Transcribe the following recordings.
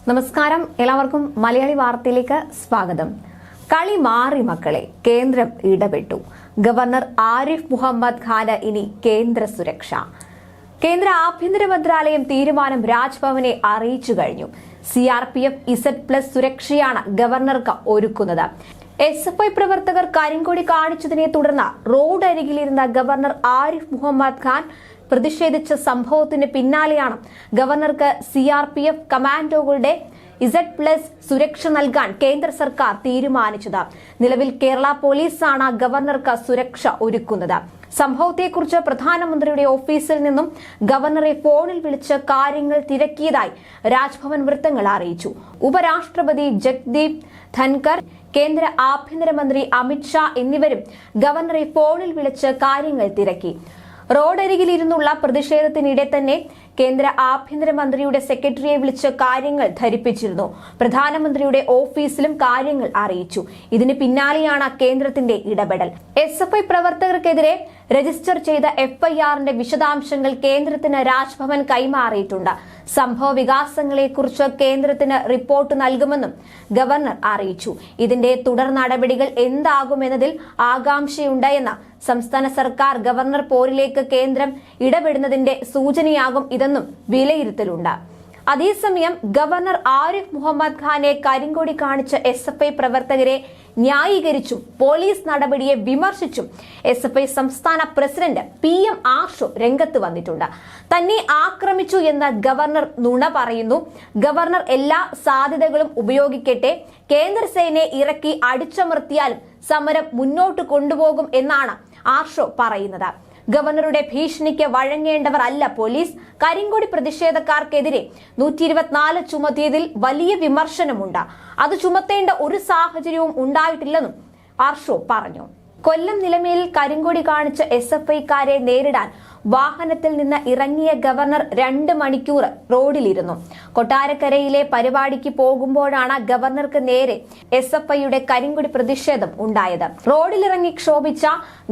നമസ്കാരം, എല്ലാവർക്കും മലയാളി വാർത്തയിലേക്ക് സ്വാഗതം. കളി മാറി മക്കളെ, കേന്ദ്രം ഇടപെട്ടു. ഗവർണർ ആരിഫ് മുഹമ്മദ് ഖാന് ഇനി കേന്ദ്ര സുരക്ഷ. കേന്ദ്ര ആഭ്യന്തര മന്ത്രാലയം തീരുമാനം രാജ്ഭവനെ അറിയിച്ചു കഴിഞ്ഞു. CRPF Z+ സുരക്ഷയാണ് ഗവർണർക്ക് ഒരുക്കുന്നത്. SFI പ്രവർത്തകർ കരിങ്കൊടി കാണിച്ചതിനെ തുടർന്ന് റോഡ് അരികിലിരുന്ന ഗവർണർ ആരിഫ് മുഹമ്മദ് ഖാൻ പ്രതിഷേധിച്ച സംഭവത്തിന് പിന്നാലെയാണ് ഗവർണർക്ക് CRPF കമാൻഡോകളുടെ Z+ സുരക്ഷ നൽകാൻ കേന്ദ്ര സർക്കാർ തീരുമാനിച്ചത്. നിലവിൽ കേരള പോലീസാണ് ഗവർണർക്ക് സുരക്ഷ ഒരുക്കുന്നത്. സംഭവത്തെക്കുറിച്ച് പ്രധാനമന്ത്രിയുടെ ഓഫീസിൽ നിന്നും ഗവർണറെ ഫോണിൽ വിളിച്ച് കാര്യങ്ങൾ തിരക്കിയതായി രാജ്ഭവൻ വൃത്തങ്ങൾ അറിയിച്ചു. ഉപരാഷ്ട്രപതി ജഗ്ദീപ് ധൻകർ, കേന്ദ്ര ആഭ്യന്തരമന്ത്രി അമിത്ഷാ എന്നിവരും ഗവർണറെ ഫോണിൽ വിളിച്ച് കാര്യങ്ങൾ തിരക്കി. റോഡരികിലിരുന്നുള്ള പ്രതിഷേധത്തിനിടെ തന്നെ കേന്ദ്ര ആഭ്യന്തരമന്ത്രിയുടെ സെക്രട്ടറിയെ വിളിച്ച് കാര്യങ്ങൾ ധരിപ്പിച്ചിരുന്നു. പ്രധാനമന്ത്രിയുടെ ഓഫീസിലും കാര്യങ്ങൾ അറിയിച്ചു. ഇതിന് പിന്നാലെയാണ് കേന്ദ്രത്തിന്റെ ഇടപെടൽ. SFI പ്രവർത്തകർക്കെതിരെ രജിസ്റ്റർ ചെയ്ത FIRന്റെ വിശദാംശങ്ങൾ കേന്ദ്രത്തിന് രാജ്ഭവൻ കൈമാറിയിട്ടുണ്ട്. സംഭവ വികാസങ്ങളെക്കുറിച്ച് കേന്ദ്രത്തിന് റിപ്പോർട്ട് നൽകുമെന്നും ഗവർണർ അറിയിച്ചു. ഇതിന്റെ തുടർ നടപടികൾ എന്താകുമെന്നതിൽ ആകാംക്ഷയുണ്ട് എന്ന് സംസ്ഥാന സർക്കാർ ഗവർണർ പോരിലേക്ക് കേന്ദ്രം ഇടപെടുന്നതിന്റെ സൂചനയാകും ഇതെന്നും വിലയിരുത്തലുണ്ട്. അതേസമയം ഗവർണർ ആരിഫ് മുഹമ്മദ് ഖാനെ കരിങ്കൊടി കാണിച്ച SFI പ്രവർത്തകരെ ന്യായീകരിച്ചും പോലീസ് നടപടിയെ വിമർശിച്ചും SFI സംസ്ഥാന പ്രസിഡന്റ് PM ആഷോ രംഗത്ത് വന്നിട്ടുണ്ട്. തന്നെ ആക്രമിച്ചു എന്ന ഗവർണർ നുണ പറയുന്നു. ഗവർണർ എല്ലാ സാധ്യതകളും ഉപയോഗിക്കട്ടെ. കേന്ദ്രസേനയെ ഇറക്കി അടിച്ചമർത്തിയാലും സമരം മുന്നോട്ട് കൊണ്ടുപോകും എന്നാണ് ആഷോ പറയുന്നത്. ഗവർണറുടെ ഭീഷണിക്ക് വഴങ്ങേണ്ടവർ അല്ല പോലീസ്. കരിങ്കൊടി പ്രതിഷേധക്കാർക്കെതിരെ 124 ചുമത്തിയതിൽ വലിയ വിമർശനമുണ്ട്. അത് ചുമത്തേണ്ട ഒരു സാഹചര്യവും ഉണ്ടായിട്ടില്ലെന്നും ആർഷോ പറഞ്ഞു. കൊല്ലം നിലമേലിൽ കരിങ്കൊടി കാണിച്ച SFIക്കാരെ നേരിടാൻ വാഹനത്തിൽ നിന്ന് ഇറങ്ങിയ ഗവർണർ 2 മണിക്കൂർ റോഡിലിരുന്നു. കൊട്ടാരക്കരയിലെ പരിപാടിക്ക് പോകുമ്പോഴാണ് ഗവർണർക്ക് നേരെ SFIയുടെ കരിങ്കൊടി പ്രതിഷേധം ഉണ്ടായത്. റോഡിലിറങ്ങി ക്ഷോഭിച്ച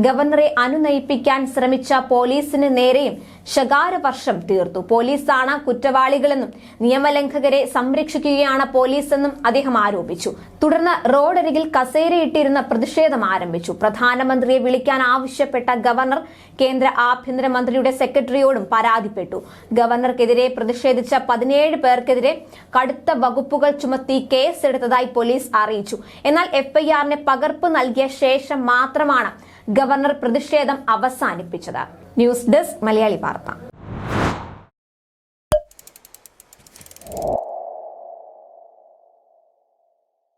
ഗവർണറെ അനുനയിപ്പിക്കാൻ ശ്രമിച്ച പോലീസിന് നേരെയും ശകാരവർഷം തീർത്തു. പോലീസാണ് കുറ്റവാളികളെന്നും നിയമലംഘകരെ സംരക്ഷിക്കുകയാണ് പോലീസെന്നും അദ്ദേഹം ആരോപിച്ചു. തുടർന്ന് റോഡരികിൽ കസേരയിട്ടിരുന്ന പ്രതിഷേധം ആരംഭിച്ചു. പ്രധാനമന്ത്രിയെ വിളിക്കാൻ ആവശ്യപ്പെട്ട ഗവർണർ കേന്ദ്ര ആഭ്യന്തരമന്ത്രിയുടെ സെക്രട്ടറിയോടും പരാതിപ്പെട്ടു. ഗവർണർക്കെതിരെ പ്രതിഷേധിച്ച 17 പേർക്കെതിരെ കടുത്ത വകുപ്പുകൾ ചുമത്തി കേസെടുത്തതായി പോലീസ് അറിയിച്ചു. എന്നാൽ FIRന് പകർപ്പ് നൽകിയ ശേഷം മാത്രമാണ് ഗവർണർ പ്രതിഷേധം അവസാനിപ്പിച്ചത്. ന്യൂസ് ഡെസ്ക് മലയാളി വാർത്ത.